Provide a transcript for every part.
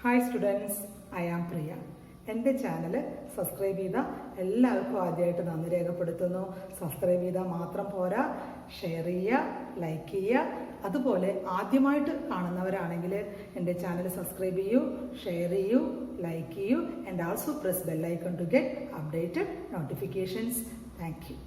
Hi students, I am പ്രിയ. എൻ്റെ channel subscribe ചെയ്ത എല്ലാവർക്കും ആദ്യമായിട്ട് നന്ദി രേഖപ്പെടുത്തുന്നു. സബ്സ്ക്രൈബ് ചെയ്താൽ മാത്രം പോരാ, ഷെയർ ചെയ്യുക, ലൈക്ക് ചെയ്യുക. അതുപോലെ ആദ്യമായിട്ട് കാണുന്നവരാണെങ്കിൽ എൻ്റെ ചാനൽ സബ്സ്ക്രൈബ് ചെയ്യൂ, ഷെയർ ചെയ്യൂ, ലൈക്ക് ചെയ്യൂ and also press bell icon to get updated notifications. Thank you.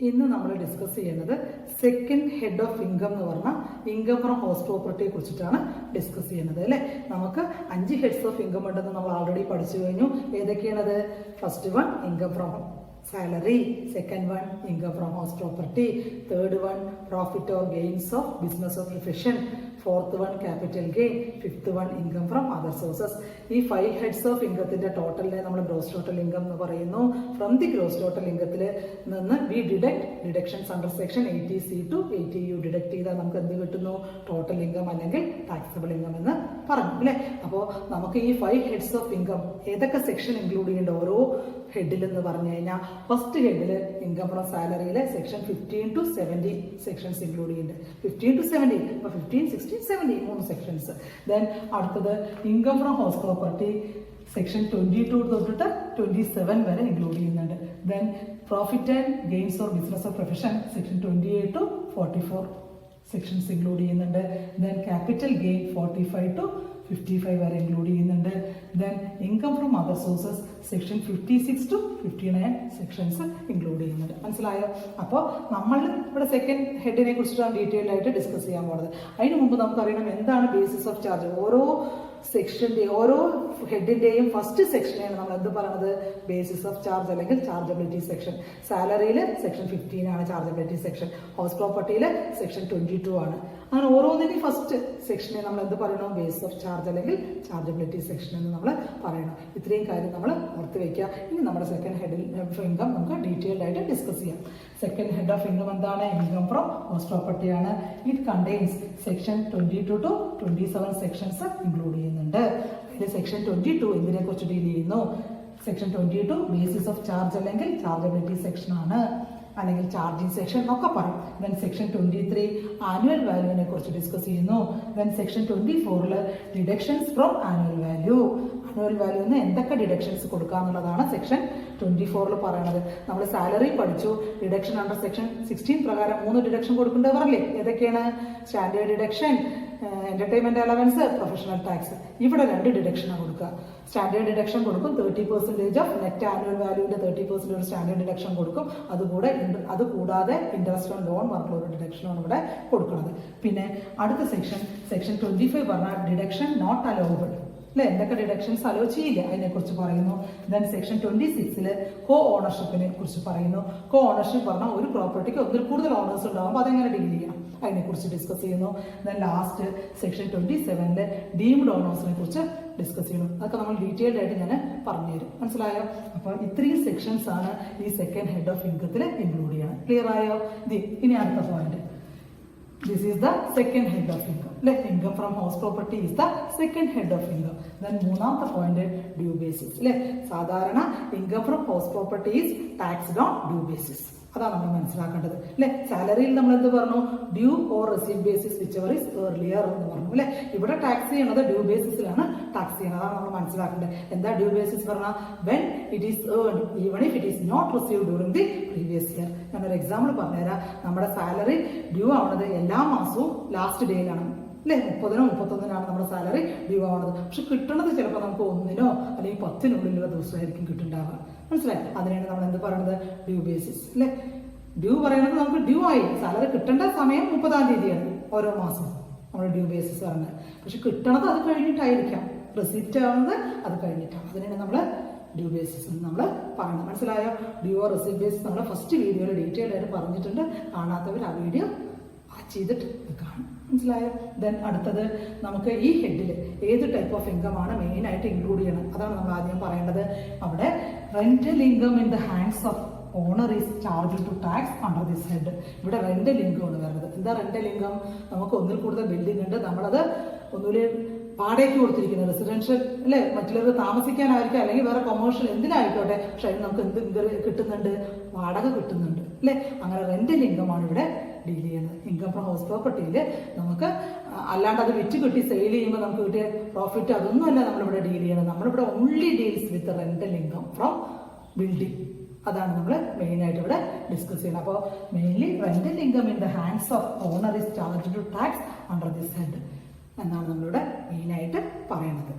ഇന്ന് നമ്മൾ ഡിസ്കസ് ചെയ്യുന്നത് സെക്കൻഡ് ഹെഡ് ഓഫ് ഇൻകം എന്ന് പറഞ്ഞാൽ ഇൻകം ഫ്രം ഹൗസ് പ്രോപ്പർട്ടിയെ കുറിച്ചിട്ടാണ് ഡിസ്കസ് ചെയ്യുന്നത് അല്ലേ. നമുക്ക് 5 ഹെഡ്സ് ഓഫ് ഇൻകം ഉണ്ടെന്ന് നമ്മൾ ഓൾറെഡി പഠിച്ചു കഴിഞ്ഞു. ഏതൊക്കെയാണത്? First one income from salary, second one income from house property, third one profit or gains of business or profession, fourth one capital gain, fifth one income from other sources. ഈ 5 heads of ഇൻകത്തിന്റെ ടോട്ടലിനെ നമ്മൾ gross total income എന്ന് പറയുന്നു. From the gross total ഇൻകത്തിൽ നിന്ന് we deduct deductions under section 80C to 80U deduct ചെയ്താൽ നമുക്ക് എന്ത് കിട്ടുന്നു? ടോട്ടൽ ഇൻകം അല്ലെങ്കിൽ ടാക്സബിൾ ഇൻകം എന്ന് പറഞ്ഞു അല്ലേ. അപ്പോൾ നമുക്ക് ഈ 5 ഹെഡ്സ് ഓഫ് ഇൻകം ഏതൊക്കെ സെക്ഷൻ ഇൻക്ലൂഡ് ചെയ്യേണ്ട ഓരോ ഹെഡിൽ എന്ന് പറഞ്ഞു കഴിഞ്ഞാൽ ഫസ്റ്റ് ഹെഡിൽ ഇൻകം ഫ്രം സാലറിയിലെ സെക്ഷൻ 15 to 70 സെക്ഷൻസ് ഇൻക്ലൂഡ് ചെയ്യുന്നുണ്ട്. 15 to 70, അപ്പോൾ 15, 16, 70 3 സെക്ഷൻസ്. ദെൻ അടുത്തത് income from house property section 22 തൊട്ടിട്ട് 27 വരെ ഇൻക്ലൂഡ് ചെയ്യുന്നുണ്ട്. Then profit and gains or business of profession section 28 to 44 sections include ചെയ്യുന്നുണ്ട്. ദെൻ ക്യാപിറ്റൽ ഗെയിൻ 45 to 55 വരെ include ചെയ്യുന്നുണ്ട്. Then income from other sources section 56 to 59 sections include ചെയ്യുന്നുണ്ട്. മനസ്സിലായോ? അപ്പോൾ നമ്മൾ ഇവിടെ സെക്കൻഡ് ഹെഡിനെ കുറിച്ചിട്ടാണ് ഡീറ്റെയിൽഡ് ആയിട്ട് ഡിസ്കസ് ചെയ്യാൻ പോകുന്നത്. അതിന് മുമ്പ് നമുക്കറിയണം എന്താണ് ബേസിസ് ഓഫ് ചാർജ്. ഓരോ സെക്ഷൻ്റെയും ഓരോ ഹെഡിൻ്റെയും ഫസ്റ്റ് സെക്ഷനെയാണ് നമ്മൾ എന്ത് പറയുന്നത്? ബേസിസ് ഓഫ് ചാർജ് അല്ലെങ്കിൽ ചാർജബിലിറ്റി സെക്ഷൻ. സാലറിയിൽ സെക്ഷൻ 15 ആണ് ചാർജബിലിറ്റി സെക്ഷൻ. ഹൗസ് പ്രോപ്പർട്ടിയിൽ സെക്ഷൻ 22 ആണ്. അങ്ങനെ ഓരോന്നിൻ്റെയും ഫസ്റ്റ് സെക്ഷനെ നമ്മൾ എന്ത് പറയണം? ബേസ് ഓഫ് ചാർജ് അല്ലെങ്കിൽ ചാർജബിലിറ്റി സെക്ഷൻ എന്ന് നമ്മൾ പറയണം. ഇത്രയും കാര്യം നമ്മൾ ഓർത്ത് വയ്ക്കുക. ഇനി നമ്മുടെ സെക്കൻഡ് ഹെഡിൽ ഓഫ് ഇൻകം നമുക്ക് ഡീറ്റെയിൽഡ് ആയിട്ട് ഡിസ്കസ് ചെയ്യാം. സെക്കൻഡ് ഹെഡ് ഓഫ് ഇൻകം എന്താണ്? ഇൻകം ഫ്രം ഹൗസ് പ്രോപ്പർട്ടി ആണ്. It contains section 22 to 27 sections include ചെയ്യുന്നുണ്ട്. അതിൽ സെക്ഷൻ 22 ഇതിനെ കുറിച്ച് ഡീൽ ചെയ്യുന്നു. സെക്ഷൻ 22 ബേസിസ് ഓഫ് ചാർജ് അല്ലെങ്കിൽ ചാർജബിലിറ്റി സെക്ഷൻ ആണ്, അല്ലെങ്കിൽ ചാർജിങ് സെക്ഷൻ എന്നൊക്കെ പറയും. ദെൻ സെക്ഷൻ 23 ആനുവൽ വാല്യൂവിനെ കുറിച്ച് ഡിസ്കസ് ചെയ്യുന്നു. Then section 24 deductions from annual value. Annual വാല്യൂന്ന് എന്തൊക്കെ ഡിഡക്ഷൻസ് കൊടുക്കുക എന്നുള്ളതാണ് സെക്ഷൻ 24 പറയണത്. നമ്മൾ സാലറി പഠിച്ചു. ഡിഡക്ഷൻ അണ്ടർ സെക്ഷൻ 16 പ്രകാരം 3 ഡിഡക്ഷൻ കൊടുക്കേണ്ടവരല്ലേ? ഏതൊക്കെയാണ്? Standard deduction, entertainment allowance, professional tax. ഇവിടെ 2 ഡിഡക്ഷനാണ് കൊടുക്കുക. സ്റ്റാൻഡേർഡ് ഡിഡക്ഷൻ കൊടുക്കും 30% ഓഫ് നെറ്റ് ആനുവൽ വാല്യൂവിന്റെ 30% ഒരു സ്റ്റാൻഡേർഡ് ഡിഡക്ഷൻ കൊടുക്കും. അതുകൂടാതെ ഇൻട്രസ്റ്റ് ഓൺ ലോൺ പറഞ്ഞ ഒരു ഡിഡക്ഷനാണ് ഇവിടെ കൊടുക്കുന്നത്. പിന്നെ അടുത്ത സെക്ഷൻ 25 പറഞ്ഞാൽ ഡിഡക്ഷൻ നോട്ട് അലൗബിൾ അല്ലെ. എന്തൊക്കെ ഡിഡക്ഷൻസ് അലോ ചെയ്യില്ല അതിനെ കുറിച്ച് പറയുന്നു. ദെൻ സെക്ഷൻ 26 കോ ഓണർഷിപ്പിനെ കുറിച്ച് പറയുന്നു. കോ ഓണർഷിപ്പ് പറഞ്ഞാൽ ഒരു പ്രോപ്പർട്ടിക്ക് ഒന്നിൽ കൂടുതൽ ഓണേഴ്സ് ഉണ്ടാകുമ്പോൾ അതെങ്ങനെ ഡീൽ ചെയ്യണം അതിനെ കുറിച്ച് ഡിസ്കസ് ചെയ്യുന്നു. ദെൻ ലാസ്റ്റ് സെക്ഷൻ 27 ഡീംഡ് ഓണേഴ്സിനെ കുറിച്ച് ഡിസ്കസ് ചെയ്യുന്നു. അതൊക്കെ നമ്മൾ ഡീറ്റെയിൽഡ് ആയിട്ട് ഞാൻ പറഞ്ഞുതരും. മനസ്സിലായോ? അപ്പോൾ ഇത്രയും സെക്ഷൻസ് ആണ് ഈ സെക്കൻഡ് ഹെഡ് ഓഫ് ഇൻകത്തിൽ ഇൻക്ലൂഡ് ചെയ്യണം. ക്ലിയർ ആയോ? ഇനി അടുത്ത point. This is the second head of income. Income from house property is the second head of income. Then മൂന്നാമത്തെ പോയിന്റ് ഡ്യൂ ബേസിസ് അല്ലെ. സാധാരണ income from house property is taxed on due basis. അതാണ് നമ്മൾ മനസ്സിലാക്കേണ്ടത് അല്ലെ. സാലറിയിൽ നമ്മൾ എന്ത് പറഞ്ഞു? Due or receive basis which ever is earlier എന്ന് പറഞ്ഞു അല്ലെ. ഇവിടെ ടാക്സ് ചെയ്യണത് ഡ്യൂ ബേസിസിലാണ് ടാക്സ് ചെയ്യുന്നത്. അതാണ് നമ്മൾ മനസ്സിലാക്കേണ്ടത്. എന്താ ഡ്യൂ ബേസിസ് പറഞ്ഞാൽ? When it is earned even if it is not receive during the previous year. ഞാനൊരു എക്സാമ്പിൾ പറഞ്ഞുതരാം. നമ്മുടെ സാലറി ഡ്യൂ ആവുന്നത് എല്ലാ മാസവും ലാസ്റ്റ് ഡേയിലാണ് അല്ലെ. 30-നോ 31-നാണ് നമ്മുടെ സാലറി ഡ്യൂ ആവുന്നത്. പക്ഷെ കിട്ടുന്നത് ചിലപ്പോൾ നമുക്ക് 1-നോ അല്ലെങ്കിൽ 10-നുള്ളിലുള്ള ദിവസമായിരിക്കും കിട്ടുന്നുണ്ടാവുക. മനസ്സിലായി? അതിനാണ് നമ്മൾ എന്ത് പറയുന്നത്? ഡ്യൂ ബേസിസ് അല്ലെ. ഡ്യൂ പറയുന്നത് നമുക്ക് ഡ്യൂ ആയി സാലറി കിട്ടേണ്ട സമയം 30-ാം തീയതിയാണ് ഓരോ മാസം നമ്മൾ ഡ്യൂ ബേസിസ് പറഞ്ഞത്. പക്ഷെ കിട്ടണത് അത് കഴിഞ്ഞിട്ടായിരിക്കാം. റിസിപ്റ്റ് ആവുന്നത് അത് കഴിഞ്ഞിട്ടാണ്. അതിനാണ് നമ്മൾ ഡ്യൂ ബേസിസ് എന്ന് നമ്മൾ പറയുന്നത്. മനസ്സിലായോ? ഡ്യൂ ഓർ റിസിപ്റ്റ് ബേസിസ് നമ്മൾ ഫസ്റ്റ് വീഡിയോയിൽ ഡീറ്റെയിൽഡ് ആയിട്ട് പറഞ്ഞിട്ടുണ്ട്. കാണാത്തവർ ആ വീഡിയോ വാച്ച് ചെയ്തിട്ട് കാണും. മനസ്സിലായോ? ദെൻ അടുത്തത് നമുക്ക് ഈ ഹെഡിൽ ഏത് ടൈപ്പ് ഓഫ് ഇൻകം ആണ് മെയിൻ ആയിട്ട് ഇൻക്ലൂഡ് ചെയ്യണം. അതാണ് നമ്മൾ ആദ്യം പറയേണ്ടത്. അവിടെ rental income in the hands of owner is charge to tax under this head. ഇവിടെ റെന്റൽ ഇൻകം ആണ് വരുന്നത്. എന്താ റെന്റൽ ഇൻകം? നമുക്ക് ഒന്നിൽ കൂടുതൽ ബിൽഡിംഗ് ഉണ്ട്. നമ്മളത് ഒന്നുകൂടി വാടകയ്ക്ക് കൊടുത്തിരിക്കുന്നത് റെസിഡൻഷ്യൽ അല്ലെ. മറ്റുള്ളവർ താമസിക്കാനായിരിക്കും അല്ലെങ്കിൽ വേറെ കൊമേഴ്ഷ്യൽ എന്തിനായിക്കോട്ടെ. പക്ഷെ അതിന് നമുക്ക് എന്ത് കിട്ടുന്നുണ്ട്? വാടക കിട്ടുന്നുണ്ട് അല്ലെ. അങ്ങനെ റെന്റൽ ഇൻകം ആണ് ഇവിടെ ഡീൽ ചെയ്യുന്നത്. ഇൻകം ഫ്രം ഹൗസ് പ്രോപ്പർട്ടിയിൽ നമുക്ക് അല്ലാണ്ട് അത് വിറ്റ് കിട്ടി സെയിൽ ചെയ്യുമ്പോൾ നമുക്ക് കിട്ടിയ പ്രോഫിറ്റ് അതൊന്നുമല്ല നമ്മളിവിടെ ഡീൽ ചെയ്യണം. നമ്മളിവിടെ only deals with rental income from building. അതാണ് നമ്മൾ മെയിനായിട്ട് ഇവിടെ ഡിസ്കസ് ചെയ്യുന്നത്. അപ്പോൾ mainly rental income in the hands of owner is charged to tax under this head എന്നാണ് നമ്മളിവിടെ മെയിനായിട്ട് പറയുന്നത്.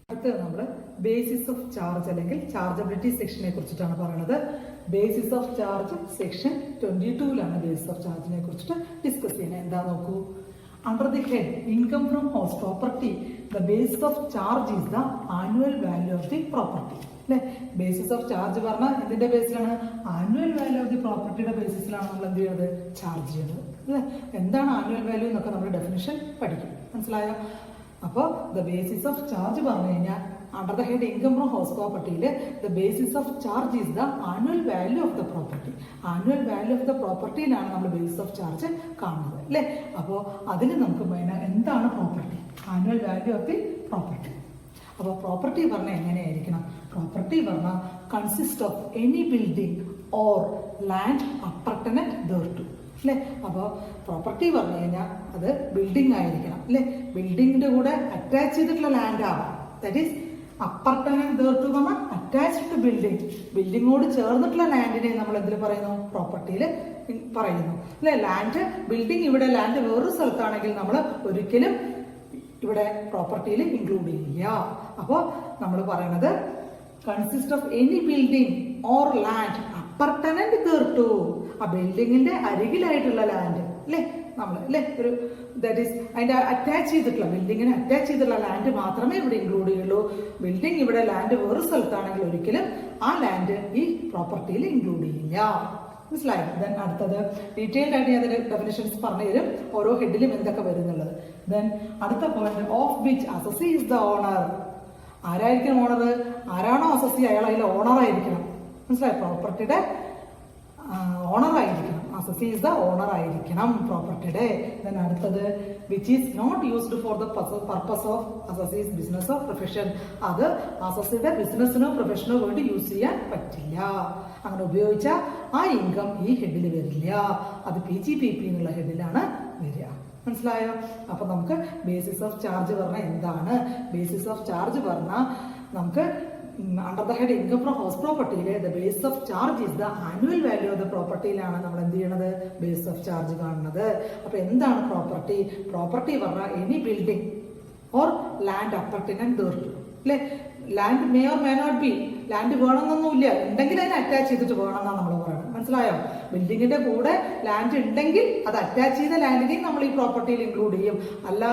അടുത്തത് നമ്മൾ ബേസിസ് ഓഫ് ചാർജ് അല്ലെങ്കിൽ ചാർജബിലിറ്റി സെക്ഷനെ കുറിച്ചിട്ടാണ് പറയുന്നത്. Basis of charge section 22 basis of ചാർജിനെ കുറിച്ചിട്ട് ഡിസ്കസ് ചെയ്യുന്നത്. എന്താ നോക്കൂ. Under the head income from house property, the basis of charge is the annual value of the property. അല്ലെ, ബേസിസ് ഓഫ് ചാർജ് പറഞ്ഞാൽ എന്തിന്റെ ബേസിലാണ്? ആനുവൽ വാല്യൂ ഓഫ് ദി പ്രോപ്പർട്ടിയുടെ ബേസിസിലാണ് നമ്മൾ എന്ത് ചെയ്യുന്നത്? ചാർജ് ചെയ്യുന്നത്. അല്ലെ, എന്താണ് ആനുവൽ വാല്യൂ എന്നൊക്കെ നമ്മൾ ഡെഫിനിഷൻ പഠിക്കും. മനസ്സിലായോ? അപ്പോൾ ദ ബേസിസ് ഓഫ് ചാർജ് പറഞ്ഞു കഴിഞ്ഞാൽ under the head income from house പ്രോപ്പർട്ടിയിൽ the basis of charge is the annual value of the property. Annual value of the പ്രോപ്പർട്ടിയിലാണ് നമ്മൾ ബേസിസ് ഓഫ് ചാർജ് കാണുന്നത്. അല്ലേ, അപ്പോൾ അതിൽ നമുക്ക് മെയിൻ എന്താണ് property? Annual value of the property. അപ്പോൾ പ്രോപ്പർട്ടി പറഞ്ഞാൽ എങ്ങനെയായിരിക്കണം? പ്രോപ്പർട്ടി പറഞ്ഞാൽ consist of any building or land appurtenant thereto. അല്ലേ, അപ്പോൾ പ്രോപ്പർട്ടി പറഞ്ഞു കഴിഞ്ഞാൽ അത് ബിൽഡിംഗ് ആയിരിക്കണം. അല്ലേ, ബിൽഡിങ്ങിന്റെ കൂടെ അറ്റാച്ച് ചെയ്തിട്ടുള്ള ലാൻഡ് ആവാം. ദാറ്റ് ഈസ് അപ്പർട്ടനന്റ് thereto പറഞ്ഞാൽ അറ്റാച്ച്ഡ് ടു ബിൽഡിംഗ്. ബിൽഡിങ്ങോട് ചേർന്നിട്ടുള്ള ലാൻഡിനെ നമ്മൾ എന്തിൽ പറയുന്നു? പ്രോപ്പർട്ടിയിൽ പറയുന്നു. അല്ലെ, ലാൻഡ് ബിൽഡിംഗ് ഇവിടെ ലാൻഡ് വേറൊരു സ്ഥലത്താണെങ്കിൽ നമ്മൾ ഒരിക്കലും ഇവിടെ പ്രോപ്പർട്ടിയിൽ ഇൻക്ലൂഡ് ചെയ്യില്ല. അപ്പോൾ നമ്മൾ പറയണത് consist of any building or land appurtenant thereto. ആ ബിൽഡിങ്ങിന്റെ അരികിലായിട്ടുള്ള ലാൻഡ് അല്ലേ, നമ്മൾ അല്ലേ ഒരു ദാറ്റ് ഈസ് അതിന്റെ അറ്റാച്ച് ചെയ്തിട്ടുള്ള ബിൽഡിങ്ങിന് അറ്റാച്ച് ചെയ്തിട്ടുള്ള ലാൻഡ് മാത്രമേ ഇവിടെ ഇൻക്ലൂഡ് ചെയ്യുള്ളൂ. ബിൽഡിംഗ് ഇവിടെ ലാൻഡ് വേറെ സ്ഥലത്താണെങ്കിൽ ഒരിക്കലും ആ ലാൻഡ് ഈ പ്രോപ്പർട്ടിയിൽ ഇൻക്ലൂഡ് ചെയ്യില്ല. മനസ്സിലായോ? ദെൻ അടുത്തത് ഡീറ്റെയിൽഡ് ആയിട്ട് ഞാൻ അതിന്റെ ഡെഫിനിഷൻസ് പറഞ്ഞു തരും, ഓരോ ഹെഡിലും എന്തൊക്കെ വരുന്നുള്ളത്. ദെൻ അടുത്ത point of which assessee is the owner. ആരായിരിക്കണം ഓണർ? ആരാണോ അസസി അയാൾ അതിൽ ഓണർ ആയിരിക്കണം. മനസ്സിലായോ? പ്രോപ്പർട്ടിയുടെ ഓണർ ആയിരിക്കണം. അസസി ഈസ് ദ ഓണർ ആയിരിക്കണം പ്രോപ്പർട്ടിയുടെ. ദെൻ അടുത്തത് which is not used for the purpose of assessee's business of profession. അത് അസസിയുടെ ബിസിനസ്സിനോ പ്രൊഫഷനോ വേണ്ടി യൂസ് ചെയ്യാൻ പറ്റില്ല. അങ്ങനെ ഉപയോഗിച്ചാൽ ആ ഇൻകം ഈ ഹെഡിൽ വരില്ല. അത് PGPP എന്നുള്ള ഹെഡിലാണ് വരിക. മനസ്സിലായോ? അപ്പൊ നമുക്ക് ബേസിസ് ഓഫ് ചാർജ് പറഞ്ഞാൽ എന്താണ്? ബേസിസ് ഓഫ് ചാർജ് പറഞ്ഞാൽ നമുക്ക് under the head income from house പ്രോപ്പർട്ടിയിലെ the base of charge is the annual value of the പ്രോപ്പർട്ടിയിലാണ് നമ്മൾ എന്ത് ചെയ്യണത്? ബേസ് ഓഫ് ചാർജ് കാണുന്നത്. അപ്പൊ എന്താണ് പ്രോപ്പർട്ടി? പ്രോപ്പർട്ടി പറഞ്ഞാൽ any building or land appurtenant thereto. അല്ലെ, land may or may not be. Land വേണമെന്നൊന്നുമില്ല, ഉണ്ടെങ്കിൽ അതിനെ അറ്റാച്ച് ചെയ്തിട്ട് വേണമെന്നാണ് നമ്മൾ പറയുന്നത്. മനസ്സിലായോ? ബിൽഡിങ്ങിന്റെ കൂടെ ലാൻഡ് ഉണ്ടെങ്കിൽ അത് അറ്റാച്ച് ചെയ്ത ലാൻഡിനെയും നമ്മൾ ഈ പ്രോപ്പർട്ടിയിൽ ഇൻക്ലൂഡ് ചെയ്യും. അല്ല,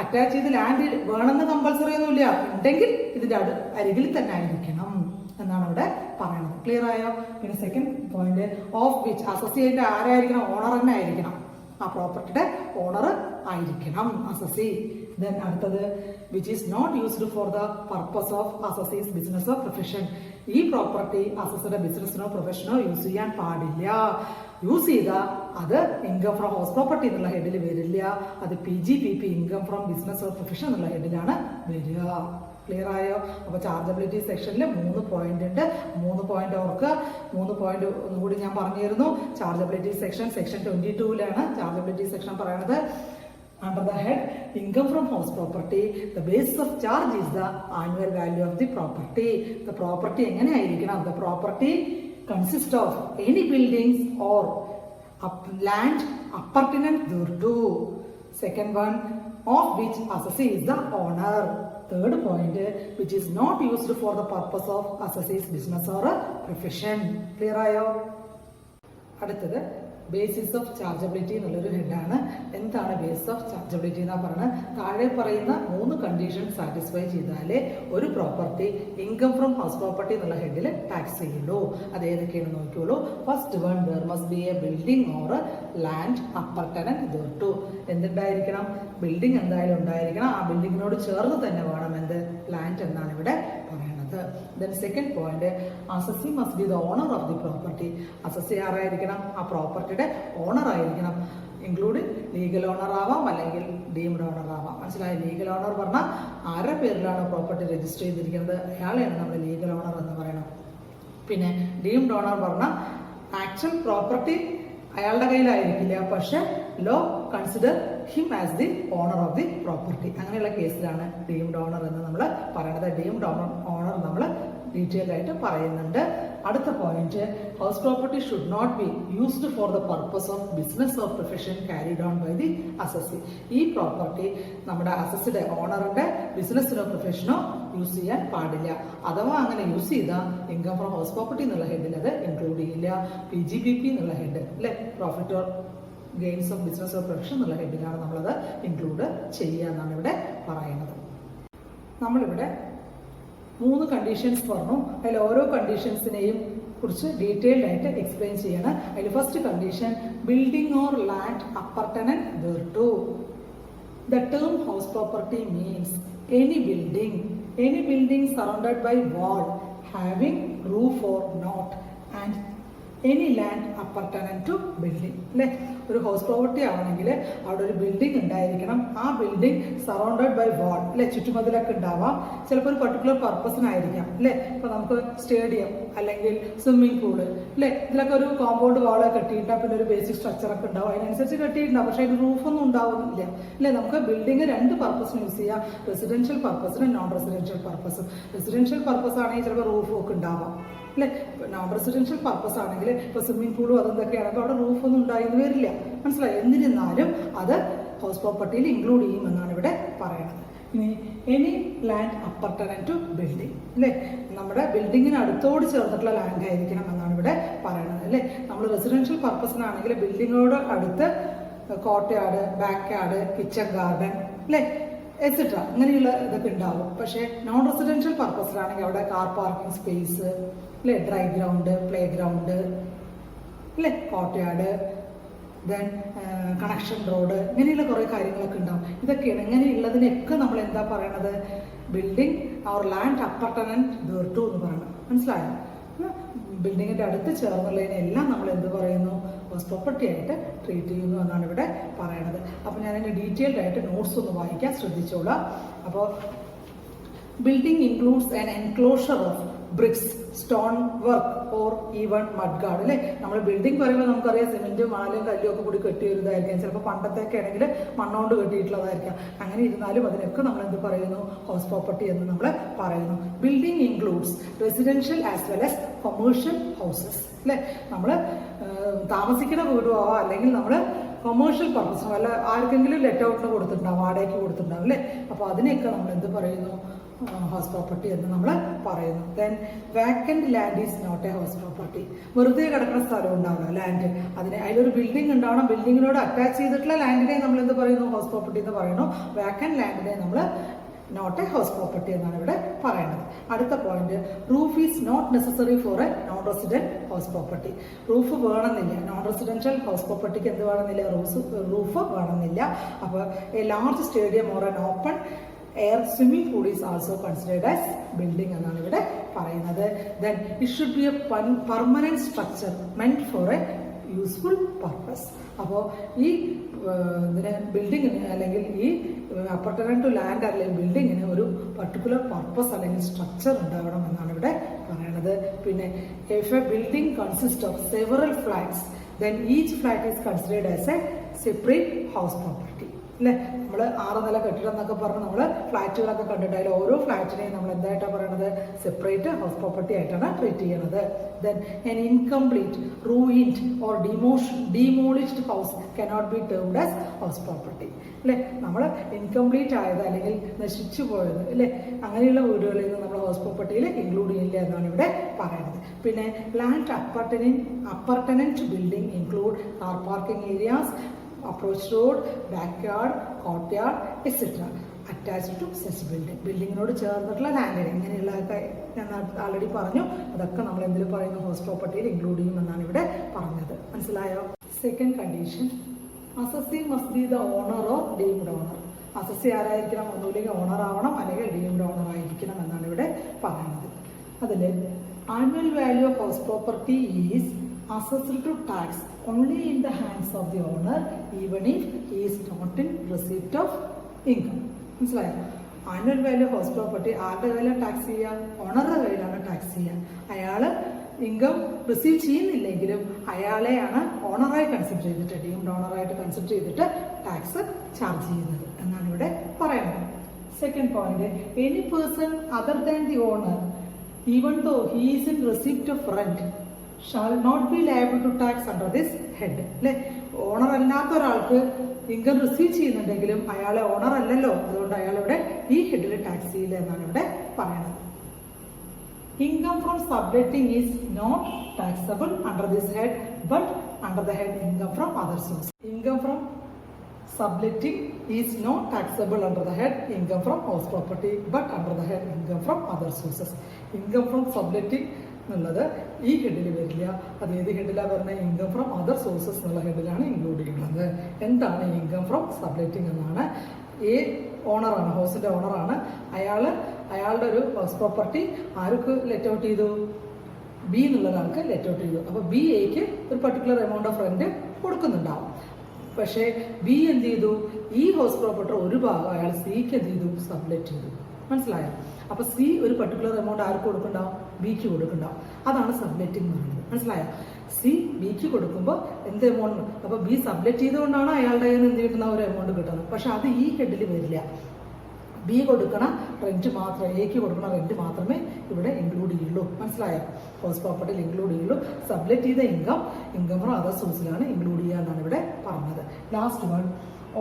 അറ്റാച്ച് ചെയ്ത് ലാൻഡ് വേണമെന്ന് കമ്പൽസറി ഒന്നുമില്ല, ഉണ്ടെങ്കിൽ ഇതിന്റെ അരികിൽ തന്നെ ആയിരിക്കണം എന്നാണ് ഇവിടെ പറയുന്നത്. ക്ലിയർ ആയോ? പിന്നെ second point of which associate ആരായിരിക്കണം? ഓണർ തന്നെ ആയിരിക്കണം. ആ പ്രോപ്പർട്ടിയുടെ ഓണർ ആയിരിക്കണം അസസി. ദെൻ അടുത്തത് which is not used for the purpose of assessee's business of profession. ഈ പ്രോപ്പർട്ടി അസസിയുടെ ബിസിനസ്സിനോ പ്രൊഫഷനോ യൂസ് ചെയ്യാൻ പാടില്ല. യൂസ് ചെയ്താൽ അത് ഇൻകം ഫ്രം ഹൗസ് പ്രോപ്പർട്ടി എന്നുള്ള ഹെഡിൽ വരില്ല. അത് PGPP income from business or profession എന്നുള്ള ഹെഡിലാണ് വരിക. ക്ലിയർ ആയോ? അപ്പൊ ചാർജബിലിറ്റി സെക്ഷനിൽ 3 പോയിന്റ് ഉണ്ട്. 3 പോയിന്റ് ഓർക്കുക. 3 പോയിന്റ് ഒന്നുകൂടി ഞാൻ പറഞ്ഞിരുന്നു. ചാർജബിലിറ്റി സെക്ഷൻ 22 ചാർജബിലിറ്റി സെക്ഷൻ പറയുന്നത് under the head income from house property, the basis of charge is the annual value of the property. The property എങ്ങനെ ആയിരിക്കണം? The property consists of any buildings or land appurtenant thereto. Second one, of which assessee is the owner. Third point, which is not used for the purpose of assessee's business or profession. Clear ആയോ? അടുത്തത് basis of ചാർജബിലിറ്റി എന്നുള്ളൊരു ഹെഡാണ്. എന്താണ് basis of ചാർജബിലിറ്റി എന്നാ പറഞ്ഞാൽ താഴെ പറയുന്ന 3 condition satisfy ചെയ്താലേ ഒരു property income from house property എന്നുള്ള ഹെഡിൽ ടാക്സ് ചെയ്യുള്ളൂ. അത് ഏതൊക്കെയാണെന്ന് നോക്കിയോളൂ. First one, there must be a building or land appurtenant thereto. എന്തുണ്ടായിരിക്കണം? ബിൽഡിംഗ് എന്തായാലും ഉണ്ടായിരിക്കണം. ആ ബിൽഡിങ്ങിനോട് ചേർന്ന് തന്നെ വേണം എന്ത്? ലാൻഡ് എന്നാണ് ഇവിടെ പറയുന്നത്. Then second point, assessee must be the owner of the property. Assessee ആരായിരിക്കണം? ആ പ്രോപ്പർട്ടിയുടെ ഓണർ ആയിരിക്കണം. ഇൻക്ലൂഡിങ് ലീഗൽ ഓണർ ആവാം, അല്ലെങ്കിൽ ഡീംഡ് ഓണർ ആവാം. മനസ്സിലായി? ലീഗൽ ഓണർ പറഞ്ഞാൽ ആരുടെ പേരിലാണ് പ്രോപ്പർട്ടി രജിസ്റ്റർ ചെയ്തിരിക്കുന്നത് അയാളെയാണ് നമ്മൾ ലീഗൽ ഓണർ എന്ന് പറയണം. പിന്നെ ഡീംഡ് ഓണർ പറഞ്ഞാൽ ആക്ച്വൽ പ്രോപ്പർട്ടി അയാളുടെ കയ്യിലായിരിക്കില്ല, പക്ഷെ law consider him as the owner of the property. അങ്ങനെയുള്ള കേസിലാണ് ഡീംഡ് ഓണർ എന്ന് നമ്മൾ പറയുന്നത്. ഡീംഡ് ഓണർ നമ്മൾ ഡീറ്റെയിൽ ആയിട്ട് പറയുന്നുണ്ട്. അടുത്ത point, house property should not be used for the purpose of business or profession carried on by the assessee. ഈ പ്രോപ്പർട്ടി നമ്മുടെ അസസിയുടെ ഓണറിന്റെ ബിസിനസ്സിനോ പ്രൊഫഷനോ യൂസ് ചെയ്യാൻ പാടില്ല. അഥവാ അങ്ങനെ യൂസ് ചെയ്താൽ ഇൻകം ഫ്രം ഹൗസ് പ്രോപ്പർട്ടി എന്നുള്ള ഹെഡിൽ അത് ഇൻക്ലൂഡ് ചെയ്യില്ല. PGBP എന്നുള്ള ഹെഡ് അല്ലെ, profit or gains of business or profession എന്നുള്ള ഹെഡിലാണ് നമ്മളത് ഇൻക്ലൂഡ് ചെയ്യുക എന്നാണ് ഇവിടെ പറയുന്നത്. നമ്മളിവിടെ 3 കണ്ടീഷൻസ് പറഞ്ഞു. അതിൽ ഓരോ കണ്ടീഷൻസിനെയും കുറിച്ച് ഡീറ്റെയിൽഡ് ആയിട്ട് എക്സ്പ്ലെയിൻ ചെയ്യണം. അതിൽ first condition, building or land appurtenant thereto. The term house property means any building surrounded by wall, having roof or not, and any land appertaining to building. അല്ലെ, ഒരു ഹൗസ് പ്രോപ്പർട്ടി ആണെങ്കിൽ അവിടെ ഒരു building ഉണ്ടായിരിക്കണം. ആ building surrounded by വാൾ അല്ലെ, ചുറ്റുമതിലൊക്കെ ഉണ്ടാവാം. ചിലപ്പോൾ ഒരു പർട്ടിക്കുലർ പർപ്പസിനായിരിക്കാം അല്ലെ. ഇപ്പൊ നമുക്ക് സ്റ്റേഡിയം അല്ലെങ്കിൽ സ്വിമ്മിംഗ് പൂള് അല്ലെ, ഇതിലൊക്കെ ഒരു കോമ്പൗണ്ട് വാള് കെട്ടിയിട്ടാൽ പിന്നെ ഒരു ബേസിക് സ്ട്രക്ചറൊക്കെ ഉണ്ടാവും, അതിനനുസരിച്ച് കെട്ടിയിട്ടുണ്ടാവും. പക്ഷെ അതിന് റൂഫൊന്നും ഉണ്ടാവുന്നില്ല അല്ലെ. നമുക്ക് ബിൽഡിംഗ് 2 പർപ്പസിന് യൂസ് ചെയ്യാം, റെസിഡൻഷ്യൽ പർപ്പസിനും നോൺ റെസിഡൻഷ്യൽ പർപ്പസും. റെസിഡൻഷ്യൽ പർപ്പസ് ആണെങ്കിൽ ചിലപ്പോൾ റൂഫും ഒക്കെ ഉണ്ടാവാം അല്ലെ. നോൺ റെസിഡൻഷ്യൽ പർപ്പസ് ആണെങ്കിൽ ഇപ്പൊ സ്വിമ്മിംഗ് പൂളും അതെന്തൊക്കെയാണ്, അപ്പൊ അവിടെ റൂഫൊന്നും ഉണ്ടായിരുന്നു വരില്ല, മനസ്സിലായി. എന്നിരുന്നാലും അത് ഹൗസ് പ്രോപ്പർട്ടിയിൽ ഇൻക്ലൂഡ് ചെയ്യുമെന്നാണ് ഇവിടെ പറയുന്നത്. ഇനി എനി ലാൻഡ് അപ്പാർട്ടനന്റ് ടു ബിൽഡിംഗ് അല്ലെ, നമ്മുടെ ബിൽഡിങ്ങിന് അടുത്തോട് ചേർന്നിട്ടുള്ള ലാൻഡ് ആയിരിക്കണം എന്നാണ് ഇവിടെ പറയുന്നത് അല്ലെ. നമ്മൾ റെസിഡൻഷ്യൽ പർപ്പസിനാണെങ്കിൽ ബിൽഡിങ്ങിനോട് അടുത്ത് courtyard, back yard, kitchen garden അല്ലെ എക്സെട്ര അങ്ങനെയുള്ള ഇതൊക്കെ ഉണ്ടാവും. പക്ഷേ നോൺ റെസിഡൻഷ്യൽ പർപ്പസിലാണെങ്കിൽ അവിടെ കാർ പാർക്കിംഗ് സ്പേസ് അല്ലെ, ഡ്രൈ ഗ്രൗണ്ട്, പ്ലേ ഗ്രൗണ്ട് അല്ലെ, കോർട്ട്യാർഡ്, ദെൻ കണക്ഷൻ റോഡ്, ഇങ്ങനെയുള്ള കുറേ കാര്യങ്ങളൊക്കെ ഉണ്ടാവും. ഇതൊക്കെയാണ്. ഇങ്ങനെയുള്ളതിനൊക്കെ നമ്മൾ എന്താ പറയണത്, building or land appurtenant thereto എന്ന് പറയണം, മനസ്സിലായോ. ബിൽഡിങ്ങിന്റെ അടുത്ത് ചേർന്നുള്ളതിനെല്ലാം നമ്മൾ എന്ത് പറയുന്നു, ഹൗസ് പ്രോപ്പർട്ടി ആയിട്ട് ട്രീറ്റ് ചെയ്യുന്നു എന്നാണ് ഇവിടെ പറയണത്. അപ്പോൾ ഞാൻ അതിന്റെ ഡീറ്റെയിൽഡ് ആയിട്ട് നോട്ട്സ് ഒന്ന് വായിക്കാൻ ശ്രദ്ധിച്ചോളാം. അപ്പോൾ building includes an enclosure of BRICS, stone work or even mud guard അല്ലെ. നമ്മൾ ബിൽഡിംഗ് പറയുമ്പോൾ നമുക്കറിയാം സിമെന്റും മണലും കല്ലും ഒക്കെ കൂടി കെട്ടിയൊരിതായിരിക്കാം. ചിലപ്പോൾ പണ്ടത്തെയൊക്കെ ആണെങ്കിൽ മണ്ണോണ്ട് കെട്ടിയിട്ടുള്ളതായിരിക്കാം. അങ്ങനെ ഇരുന്നാലും അതിനൊക്കെ നമ്മൾ എന്ത് പറയുന്നു, ഹൗസ് പ്രോപ്പർട്ടി എന്ന് നമ്മൾ പറയുന്നു. Building includes residential as well as commercial houses അല്ലെ. നമ്മൾ താമസിക്കുന്ന വീടും ആവാം, അല്ലെങ്കിൽ നമ്മൾ കൊമേഴ്ഷ്യൽ പർപ്പസ് വല്ല ആർക്കെങ്കിലും ലെറ്റ് ഔട്ടിന് കൊടുത്തിട്ടുണ്ടാവും, വാടകയ്ക്ക് കൊടുത്തിട്ടുണ്ടാവും അല്ലെ. അപ്പോൾ അതിനെയൊക്കെ നമ്മൾ എന്ത് പറയുന്നു, ഹൗസ് പ്രോപ്പർട്ടി എന്ന് നമ്മൾ പറയുന്നു. Then vacant land is not a house property. വെറുതെ കിടക്കുന്ന സ്ഥലം ഉണ്ടാവുക ലാൻഡ്, അതിലൊരു ബിൽഡിംഗ് ഉണ്ടാവണം. ബിൽഡിങ്ങിനോട് അറ്റാച്ച് ചെയ്തിട്ടുള്ള ലാൻഡിനെ നമ്മൾ എന്ത് പറയുന്നു, ഹൗസ് പ്രോപ്പർട്ടി എന്ന് പറയുന്നു. വാക്കന്റ് ലാൻഡിനെ നമ്മൾ നോട്ട് എ ഹൗസ് പ്രോപ്പർട്ടി എന്നാണ് ഇവിടെ പറയുന്നത്. അടുത്ത point, roof is not necessary for a non resident house property. Roof വേണമെന്നില്ല. നോൺ റെസിഡൻഷ്യൽ ഹൗസ് പ്രോപ്പർട്ടിക്ക് എന്ത് വേണമെന്നില്ല, റൂഫ് വേണമെന്നില്ല. അപ്പോൾ a large stadium or an open air swimming pool is also considered as building എന്നാണ് ഇവിടെ പറയുന്നത്. Then it should be a permanent structure meant for a useful purpose. അപ്പോൾ ഈ ബിൽഡിങ്ങിന് അല്ലെങ്കിൽ ഈ അപ്പാർട്ട്മെന്റ് ടു ലാൻഡ് അല്ലെങ്കിൽ ബിൽഡിങ്ങിന് ഒരു പർട്ടിക്കുലർ പർപ്പസ് അല്ലെങ്കിൽ സ്ട്രക്ചർ ഉണ്ടാവണം എന്നാണ് ഇവിടെ പറയുന്നത്. പിന്നെ if a building consist of several flats then each flat is considered as A separate house property അല്ലെ. നമ്മൾ 6 നില കെട്ടിടം എന്നൊക്കെ പറഞ്ഞ് നമ്മൾ ഫ്ലാറ്റുകളൊക്കെ കണ്ടിട്ട് അതിൽ ഓരോ ഫ്ലാറ്റിനെയും നമ്മൾ എന്തായിട്ടാണ് പറയുന്നത്, സെപ്പറേറ്റ് ഹൗസ് പ്രോപ്പർട്ടി ആയിട്ടാണ് ട്രീറ്റ് ചെയ്യുന്നത്. Then an incomplete, ruined or demolished house cannot be termed as house property അല്ലെ. നമ്മൾ ഇൻകംപ്ലീറ്റ് ആയത് അല്ലെങ്കിൽ നശിച്ചു പോയത് അല്ലെ, അങ്ങനെയുള്ള വീടുകളിൽ നിന്ന് നമ്മൾ ഹൗസ് പ്രോപ്പർട്ടിയിൽ ഇൻക്ലൂഡ് ചെയ്യില്ല എന്നാണ് ഇവിടെ പറയുന്നത്. പിന്നെ land appurtenant building include car parking areas, approach road, backyard, courtyard etcetera attached to such building. ബിൽഡിങ്ങിനോട് ചേർന്നിട്ടുള്ള ലാൻഡ് ഇങ്ങനെയുള്ളതൊക്കെ ഞാൻ ഓൾറെഡി പറഞ്ഞു. അതൊക്കെ നമ്മൾ എന്തിൽ പറയുന്നു, ഹൗസ് പ്രോപ്പർട്ടിയിൽ ഇൻക്ലൂഡ് ചെയ്യുമെന്നാണ് ഇവിടെ പറഞ്ഞത്. മനസ്സിലായോ? Second condition, assessee must be the owner or deemed owner. Assessee ആരായിരിക്കണം, ഒന്നുമില്ലെങ്കിൽ ഓണർ ആവണം അല്ലെങ്കിൽ ഡീംഡ് ഓണർ ആയിരിക്കണം എന്നാണ് ഇവിടെ പറയുന്നത്. അതിൽ annual value of house property is assessed to tax only in the hands of the owner even if he is not in receipt of income. മനസ്സിലായോ? ആനുവൽ വാല്യൂ ഹൗസ് പ്രോപ്പർട്ടി ആരുടെ കയ്യിലാണ് tax ചെയ്യുക, ഓണറുടെ കയ്യിലാണ് ടാക്സ് ചെയ്യുക. അയാൾ income receive ചെയ്യുന്നില്ലെങ്കിലും അയാളെയാണ് ഓണറായി കൺസിഡർ ചെയ്തിട്ട് ഡീംഡ് ഓണറായിട്ട് കൺസിഡർ ചെയ്തിട്ട് ടാക്സ് ചാർജ് ചെയ്യുന്നത് എന്നാണ് ഇവിടെ പറയുന്നത്. Second point, any person other than the owner even though he is in receipt of rent shall not be liable to tax under this head. അല്ലെ, ഓണർ അല്ലാത്ത ഒരാൾക്ക് ഇൻകം റിസീവ് ചെയ്യുന്നുണ്ടെങ്കിലും അയാളെ ഓണർ അല്ലല്ലോ, അതുകൊണ്ട് അയാളിവിടെ ഈ ഹെഡിൽ ടാക്സ് ചെയ്യില്ല എന്നാണ് ഇവിടെ പറയുന്നത്. Income from subletting is not taxable under this head, but under the head income from other source. Income from subletting is not taxable under the head income from house property, but under the head income from other sources. Income from subletting എന്നുള്ളത് ഈ ഹെഡിൽ വരില്ല. അത് ഏത് ഹെഡിലാണ് പറഞ്ഞത്? Income from other sources എന്നുള്ള ഹെഡിലാണ് include ചെയ്യുന്നത്. എന്താണ് ഇൻകം ഫ്രം സബ്ലെറ്റിംഗ് എന്നാണ്? എ ഓണറാണ്, ഹൗസിന്റെ ഓണറാണ്. അയാളുടെ ഒരു ഹൗസ് പ്രോപ്പർട്ടി ആർക്ക് ലെറ്റ് ഔട്ട് ചെയ്തു? ബി എന്നുള്ള ഒരാൾക്ക് ലെറ്റ് ഔട്ട് ചെയ്തു. അപ്പോൾ ബി എക്ക് ഒരു പർട്ടിക്കുലർ എമൗണ്ട് ഓഫ് റെന്റ് കൊടുക്കുന്നുണ്ടാവും. പക്ഷേ ബി എന്ത് ചെയ്തു? ഈ ഹൗസ് പ്രോപ്പർട്ടി ഒരു ഭാഗം അയാൾ സിക്ക് എന്ത് ചെയ്തു? സബ്ലെറ്റ് ചെയ്തു. മനസ്സിലായോ? അപ്പൊ സി ഒരു പർട്ടിക്കുലർ എമൗണ്ട് ആർക്ക് കൊടുക്കുന്നുണ്ടാവും? ബിക്ക് കൊടുക്കുന്നുണ്ടാവും. അതാണ് സബ്ലെറ്റിംഗ് എന്ന് പറയുന്നത്. മനസ്സിലായോ? സി ബിക്ക് കൊടുക്കുമ്പോൾ എന്ത് എമൗണ്ട്? അപ്പൊ ബി സബ്ലെറ്റ് ചെയ്തുകൊണ്ടാണ് അയാളുടെ കയ്യിൽ നിന്ന് എന്ത് കിട്ടുന്ന ഒരു എമൗണ്ട് കിട്ടുന്നത്. പക്ഷെ അത് ഈ ഹെഡിൽ വരില്ല. ബി കൊടുക്കണ റെന്റ് മാത്രം, എക്ക് കൊടുക്കണ റെന്റ് മാത്രമേ ഇവിടെ ഇൻക്ലൂഡ് ചെയ്യുള്ളൂ. മനസ്സിലായോ? ഹൗസ് പ്രോപ്പർട്ടിയിൽ ഇൻക്ലൂഡ് ചെയ്യുള്ളൂ. സബ്ലെറ്റ് ചെയ്ത ഇൻകം ഫ്രം അതർ സോഴ്സിലാണ് ഇൻക്ലൂഡ് ചെയ്യുക എന്നാണ് ഇവിടെ പറഞ്ഞത്. Last one,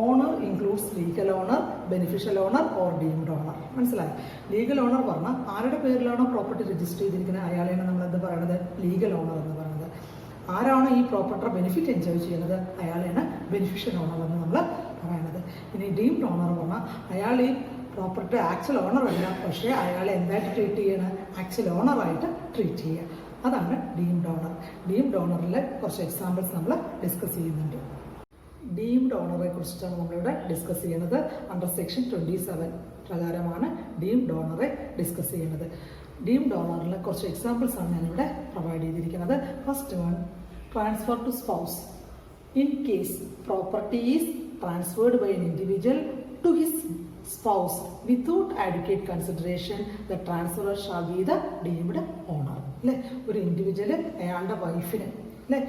owner includes legal owner, beneficial owner or deemed owner. മനസ്സിലായോ? ലീഗൽ ഓണർ പറഞ്ഞാൽ ആരുടെ പേരിലാണോ പ്രോപ്പർട്ടി രജിസ്റ്റർ ചെയ്തിരിക്കുന്നത് അയാളെയാണ് നമ്മൾ എന്ത് പറയുന്നത്? ലീഗൽ ഓണർ എന്ന് പറയുന്നത്. ആരാണോ ഈ പ്രോപ്പർട്ടി ബെനിഫിറ്റ് എൻജോയ് ചെയ്യുന്നത് അയാളെയാണ് ബെനിഫിഷ്യൽ ഓണർ എന്ന് നമ്മൾ പറയുന്നത്. ഇനി ഡീംഡ് ഓണർ പറഞ്ഞാൽ അയാൾ ഈ പ്രോപ്പർട്ടി ആക്ച്വൽ ഓണർ അല്ല, പക്ഷേ അയാളെ എന്തായിട്ട് ട്രീറ്റ് ചെയ്യണം? ആക്ച്വൽ ഓണറായിട്ട് ട്രീറ്റ് ചെയ്യുക. അതാണ് ഡീംഡ് ഓണർ. ഡീംഡ് ഓണറിൽ കുറച്ച് എക്സാമ്പിൾസ് നമ്മൾ ഡിസ്കസ് ചെയ്യുന്നുണ്ട്. ഡീംഡ് ഓണറെ കുറിച്ചിട്ടാണ് നമ്മളിവിടെ ഡിസ്കസ് ചെയ്യുന്നത്. അണ്ടർ സെക്ഷൻ 27 പ്രകാരമാണ് ഡീംഡ് ഓണറെ ഡിസ്കസ് ചെയ്യുന്നത്. ഡീംഡ് ഓണറിൽ കുറച്ച് എക്സാമ്പിൾസ് ആണ് ഞാനിവിടെ പ്രൊവൈഡ് ചെയ്തിരിക്കുന്നത്. First one, transfer to spouse. In case property is transferred by an individual to his spouse without adequate consideration, the transferor shall be the deemed owner. അല്ലെ, ഒരു individual അയാളുടെ വൈഫിന് അല്ലെ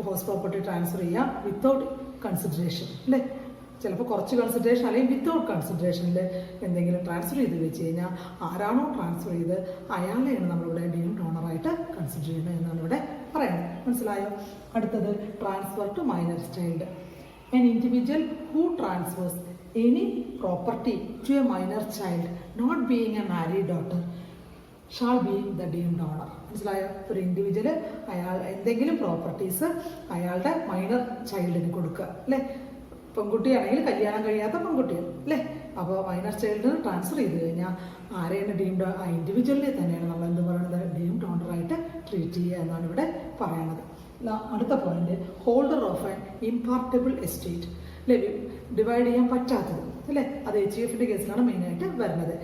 ഹൗസ് പ്രോപ്പർട്ടി ട്രാൻസ്ഫർ ചെയ്യാം without consideration. അല്ലെ, ചിലപ്പോൾ കുറച്ച് consideration അല്ലെങ്കിൽ വിത്തൗട്ട് കൺസിഡറേഷനിൽ എന്തെങ്കിലും ട്രാൻസ്ഫർ ചെയ്ത് വെച്ച് കഴിഞ്ഞാൽ ആരാണോ ട്രാൻസ്ഫർ ചെയ്ത് അയാളെയാണ് നമ്മളിവിടെ ഡീംഡ് ഓണറായിട്ട് കൺസിഡർ ചെയ്യുന്നത് എന്നാണ് ഇവിടെ പറയുന്നത്. മനസ്സിലായോ? അടുത്തത്, transfer to minor child. An individual who transfers any property to a minor child not being a married daughter shall be the deemed owner. മനസ്സിലായോ? ഒരു ഇൻഡിവിജ്വല് അയാൾ എന്തെങ്കിലും പ്രോപ്പർട്ടീസ് അയാളുടെ മൈനർ ചൈൽഡിന് കൊടുക്കുക. അല്ലേ, പെൺകുട്ടിയാണെങ്കിൽ കല്യാണം കഴിയാത്ത പെൺകുട്ടികൾ അല്ലേ. അപ്പോൾ മൈനർ ചൈൽഡിന് ട്രാൻസ്ഫർ ചെയ്ത് കഴിഞ്ഞാൽ ആരെയാണ് ഡീംഡ്? ആ ഇൻഡിവിജ്വലിനെ തന്നെയാണ് നമ്മൾ എന്ത് പറയുന്നത്? ഡീംഡ് ഓണറായിട്ട് ട്രീറ്റ് ചെയ്യുക എന്നാണ് ഇവിടെ പറയുന്നത്. അടുത്ത point, holder of an impartible estate. അല്ലെ, ഡിവൈഡ് ചെയ്യാൻ പറ്റാത്തത് അല്ലേ, അത് HUF കേസിലാണ് മെയിനായിട്ട് വരുന്നത്.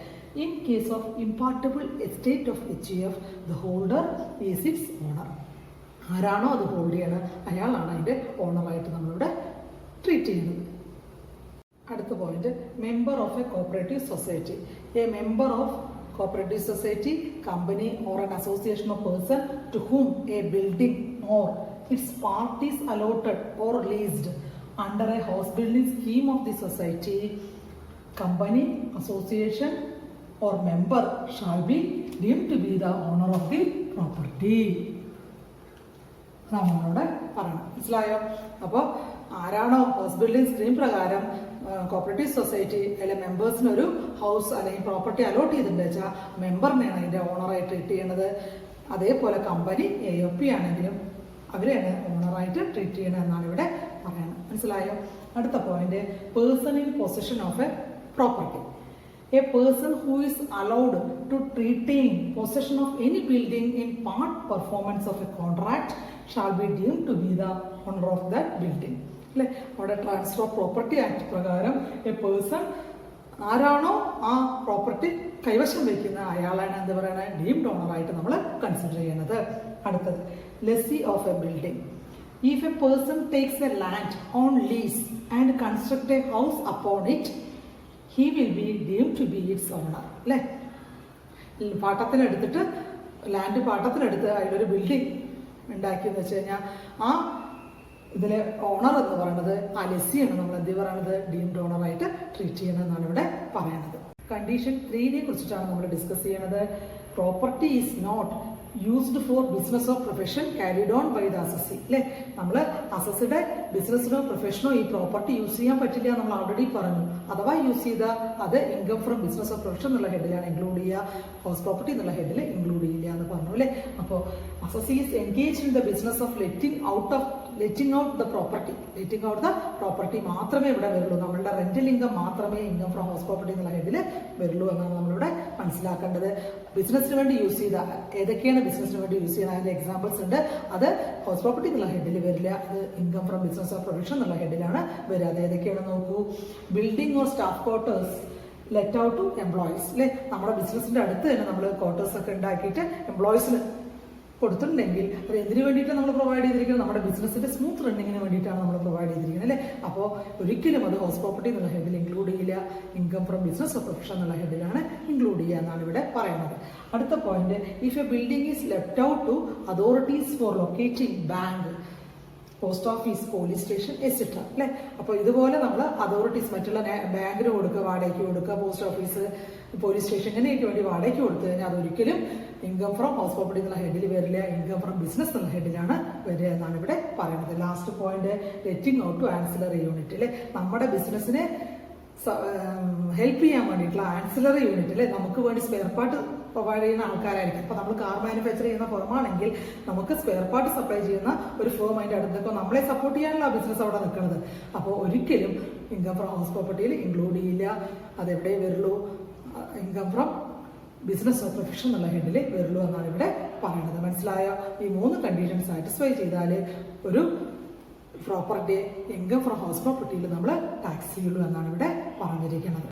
In case of impartible estate of HUF, the holder is its owner. ആരാണോ അത് ഹോൾഡ് ചെയ്യണം അയാളാണ് അതിൻ്റെ ഓണറായിട്ട് നമ്മളിവിടെ ട്രീറ്റ് ചെയ്യുന്നത്. അടുത്ത point, member of A cooperative society. A member of cooperative society, company or an association of person to whom a building or its part is allotted or leased under a house building scheme of the society, company, association or member shall be deemed to be the owner of the property. നമ്മളോട് പറയണം. മനസ്സിലായോ? അപ്പോൾ ആരാണോ house building scheme പ്രകാരം cooperative society അല്ലെ മെമ്പേഴ്സിനൊരു house അല്ലെങ്കിൽ property allot ചെയ്തിട്ടുണ്ട് വെച്ചാൽ മെമ്പറിനെയാണ് അതിൻ്റെ ഓണറായി ട്രീറ്റ് ചെയ്യണത്. അതേപോലെ കമ്പനി AOP ആണെങ്കിലും അവരെയാണ് ഓണറായിട്ട് ട്രീറ്റ് ചെയ്യണം എന്നാണ് ഇവിടെ പറയുന്നത്. മനസ്സിലായോ? അടുത്ത point, person in position of A property. A person who is allowed to retain possession of any building in part performance of a contract shall be deemed to be the owner of that building. അല്ലെ, അവിടെ transfer of property act പ്രകാരം A person ആരാണോ ആ property കൈവശം വയ്ക്കുന്ന അയാളാണ് എന്ത് പറയുന്നത്? ഡീംഡ് ഓണറായിട്ട് നമ്മൾ കൺസിഡർ ചെയ്യുന്നത്. അടുത്തത്, lessee of A building. If A person takes A land on lease and construct A house upon it, he will be deemed to be its owner. അല്ലേ, പാട്ടത്തിനെടുത്തിട്ട് ലാൻഡ് പാട്ടത്തിനെടുത്ത് അതിലൊരു ബിൽഡിംഗ് ഉണ്ടാക്കിയെന്ന് വെച്ച് കഴിഞ്ഞാൽ ആ ഇതിലെ ഓണർ എന്ന് പറയുന്നത് ആ ലെസ്സിയാണ് നമ്മൾ എന്ത് പറയുന്നത് ഡീംഡ് ഓണറായിട്ട് ട്രീറ്റ് ചെയ്യണമെന്നാണ് ഇവിടെ പറയുന്നത്. കണ്ടീഷൻ 3നെ കുറിച്ചിട്ടാണ് നമ്മൾ ഡിസ്കസ് ചെയ്യണത്. Property is not used for business of profession carried on by the assessee. അല്ലേ, നമ്മൾ അസസിയുടെ ബിസിനസ്സിനോ പ്രൊഫഷനോ ഈ പ്രോപ്പർട്ടി യൂസ് ചെയ്യാൻ പറ്റില്ല നമ്മൾ ഓൾറെഡി പറഞ്ഞു. അഥവാ യൂസ് ചെയ്താൽ അത് income from business of profession എന്നുള്ള ഹെഡിലാണ് ഇൻക്ലൂഡ് ചെയ്യുക, ഹൗസ് പ്രോപ്പർട്ടി എന്നുള്ള ഹെഡിൽ ഇൻക്ലൂഡ് ചെയ്യില്ല എന്ന് പറഞ്ഞു. അല്ലേ, അപ്പോൾ assessee is engage in the business of letting out the property മാത്രമേ ഇവിടെ വരുള്ളൂ. നമ്മളുടെ റെന്റൽ ഇൻകം മാത്രമേ ഇൻകം ഫ്രം ഹൗസ് പ്രോപ്പർട്ടി എന്നുള്ള ഹെഡിൽ വരുള്ളൂ എന്നാണ് നമ്മളിവിടെ മനസ്സിലാക്കേണ്ടത്. ബിസിനസ്സിന് വേണ്ടി യൂസ് ചെയ്ത ഏതൊക്കെയാണ് ബിസിനസ്സിന് വേണ്ടി യൂസ് ചെയ്യുന്നത് അതിന്റെ എക്സാമ്പിൾസ് ഉണ്ട്. അത് ഹൗസ് പ്രോപ്പർട്ടി എന്നുള്ള ഹെഡിൽ വരില്ല, അത് income from business of profession എന്നുള്ള ഹെഡിലാണ് വരിക. അത് ഏതൊക്കെയാണെന്ന് നോക്കൂ. Building or staff quarters let out to employees. അല്ലെ, നമ്മുടെ ബിസിനസിന്റെ അടുത്ത് തന്നെ നമ്മൾ ക്വാർട്ടേഴ്സ് ഒക്കെ ഉണ്ടാക്കിയിട്ട് എംപ്ലോയീസിന് കൊടുത്തിട്ടുണ്ടെങ്കിൽ അത് എന്തിനു വേണ്ടിയിട്ടാണ് നമ്മൾ പ്രൊവൈഡ് ചെയ്തിരിക്കുന്നത്? നമ്മുടെ ബിസിനസിന്റെ സ്മൂത്ത് റണ്ണിങ്ങിന് വേണ്ടിയിട്ടാണ് നമ്മൾ പ്രൊവൈഡ് ചെയ്തിരിക്കുന്നത്. അല്ലേ, അപ്പോൾ ഒരിക്കലും അത് ഹൗസ് പ്രോപ്പർട്ടി എന്നുള്ള ഹെഡിൽ ഇൻക്ലൂഡ് ചെയ്യില്ല, income from business of profession എന്നുള്ള ഹെഡിലാണ് ഇൻക്ലൂഡ് ചെയ്യുക എന്നാണ് ഇവിടെ പറയുന്നത്. അടുത്ത point, if a building is left out to authorities for locating bank, post office, police station etcetera. അല്ലെ, അപ്പോൾ ഇതുപോലെ നമ്മൾ അതോറിറ്റീസ് മറ്റുള്ള ബാങ്കിന് കൊടുക്കുക, വാടകയ്ക്ക് കൊടുക്കുക, പോസ്റ്റ് ഓഫീസ്, പോലീസ് സ്റ്റേഷൻ ഇങ്ങനെയൊക്കെ വേണ്ടി വാടകയ്ക്ക് കൊടുത്തു കഴിഞ്ഞാൽ അതൊരിക്കലും ഇൻകം ഫ്രം ഹൗസ് പ്രോപ്പർട്ടി എന്നുള്ള ഹെഡിൽ വരില്ല, ഇൻകം ഫ്രം ബിസിനസ് എന്നുള്ള ഹെഡിലാണ് വരിക എന്നാണ് ഇവിടെ പറയുന്നത്. Last point, letting out to ancillary unit. അല്ലെ, നമ്മുടെ ബിസിനസ്സിനെ ഹെൽപ്പ് ചെയ്യാൻ വേണ്ടിയിട്ടുള്ള ആൻസിലറി യൂണിറ്റ്. അല്ലെ, നമുക്ക് വേണ്ടി സ്പെയർ പാർട്ട് പ്രൊവൈഡ് ചെയ്യുന്ന ആൾക്കാരായിരിക്കും. അപ്പോൾ നമ്മൾ കാർ മാനുഫാക്ചർ ചെയ്യുന്ന ഫേമാണെങ്കിൽ നമുക്ക് സ്പെയർ പാർട്ട് സപ്ലൈ ചെയ്യുന്ന ഒരു ഫേം അതിൻ്റെ അടുത്തൊക്കെ നമ്മളെ സപ്പോർട്ട് ചെയ്യാനുള്ള ബിസിനസ് അവിടെ നിൽക്കുന്നത്. അപ്പോൾ ഒരിക്കലും ഇൻകം ഫ്രം ഹൗസ് പ്രോപ്പർട്ടിയിൽ ഇൻക്ലൂഡ് ചെയ്യില്ല. അതെവിടെ വരുള്ളൂ? Income from business of profession എന്നുള്ള ഹെഡിൽ വരുള്ളൂ എന്നാണ് ഇവിടെ പറയുന്നത്. മനസ്സിലായോ? ഈ 3 കണ്ടീഷൻ സാറ്റിസ്ഫൈ ചെയ്താൽ ഒരു പ്രോപ്പർട്ടി ഇൻകം ഫ്രം ഹൗസ് പ്രോപ്പർട്ടിയിൽ നമ്മൾ ടാക്സ് ചെയ്യുള്ളൂ എന്നാണ് ഇവിടെ പറഞ്ഞിരിക്കുന്നത്.